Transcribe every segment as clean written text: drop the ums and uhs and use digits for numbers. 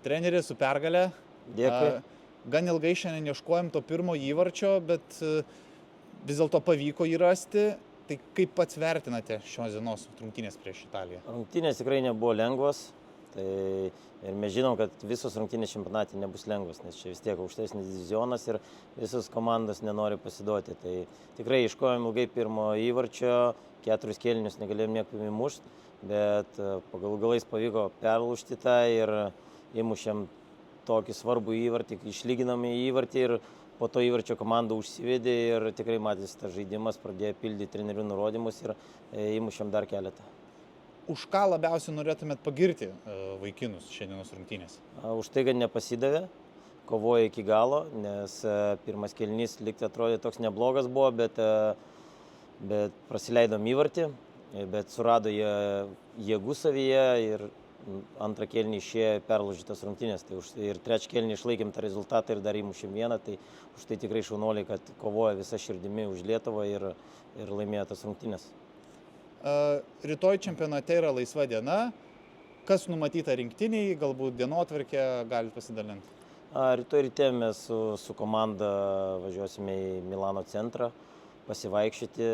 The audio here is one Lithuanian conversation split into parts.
Treneri, su pergale. Dėkui. Gan ilgai šiandien ieškojom to pirmo įvarčio, bet vis dėlto pavyko jį rasti. Tai kaip pats vertinate šios dienos rungtynės prieš Italiją? Rungtynės tikrai nebuvo lengvos. Ir mes žinom, kad visos rungtynės čempionate nebus lengvos, nes čia vis tiek aukštesnis divizionas ir visos komandos nenori pasiduoti. Tai tikrai ieškojom ilgai pirmo įvarčio, 4 kėlinius negalėjom nieko įmušti, bet pagal galais pavyko perlūžti tą ir įmušėm tokį svarbų įvartį, išlyginamą įvartį ir po to įvarčio komanda užsivedė ir tikrai matėsi tas žaidimas, pradėjo pildyti trenerių nurodymus ir įmušėm dar keletą. Už ką labiausiai norėtumėt pagirti vaikinus šiandienos rungtynės? Už tai, kad nepasidavė, kovojo iki galo, nes pirmas kėlinys likti atrodė toks neblogas buvo, bet prasileidom įvartį, bet surado jie jėgų savyje ir antrą kėlinį išėjo perlaužytas rungtynės. Ir trečią kėlinį išlaikėm tą rezultatą ir dar įmušėm vieną, tai už tai tikrai šaunuoliai, kad kovoja visą širdimi už Lietuvą ir laimėjo tas rungtynės. Rytoj čempionate yra laisva diena. Kas numatyta rinktiniai, galbūt dienotvarkė, galite pasidalinti? Rytoj ryte mes su komanda važiuosime į Milano centrą, pasivaikščioti,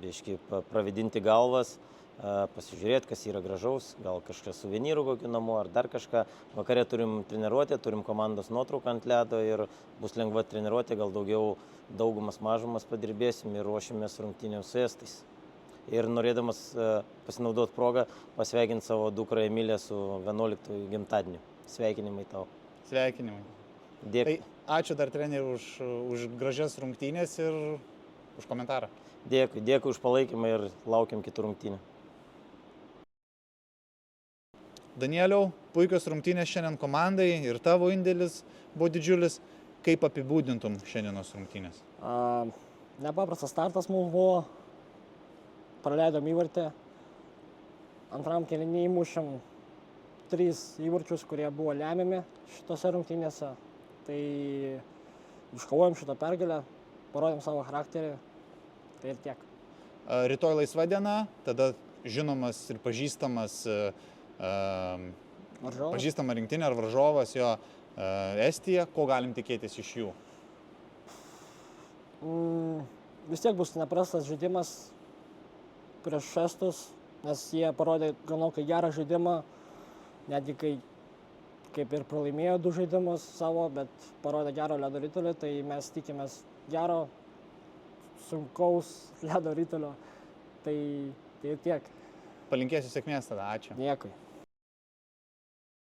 biškį pravedinti galvas, pasižiūrėti, kas yra gražaus, gal kažkas suvenyrų kokių namų ar dar kažką. Vakare turim treniruotę, turim komandos nuotrauką ant ledo ir bus lengva treniruotė, gal daugumas mažumas padirbėsim ir ruošimės rungtynėms su estais. Ir norėdamas pasinaudoti progą, pasveikinti savo dukrą Emilę su 11 gimtadieniu. Sveikinimai tau. Sveikinimai. Dėkui. Tai ačiū dar treneri už gražias rungtynės ir už komentarą. Dėkui už palaikymą ir laukiam kitų rungtynių. Danieliau, puikios rungtynės šiandien komandai ir tavo indėlis buvo didžiulis. Kaip apibūdintum šiandienos rungtynės? Nepaprastas startas mums buvo. Praleidom įvartį. Antram kėlinyje įmušėm 3 įvarčius, kurie buvo lemiami šitose rungtynėse. Tai iškovojom šitą pergalę, parodėm savo charakterį. Tai ir tiek. Rytoj laisva diena, tada žinomas ir pažįstamas pažįstama rinktinė ar varžovas jo Estija. Ko galim tikėtis iš jų? Vis tiek bus neprastas žaidimas prieš estus, nes jie parodė ganokai gerą žaidimą, netgi kaip ir pralaimėjo 2 žaidimus savo, bet parodė gerą ledo ritulį, tai mes tikimės gero, sunkaus ledo ritulio. Tai tiek. Palinkėsiu sėkmės tada, ačiū. Dėkui.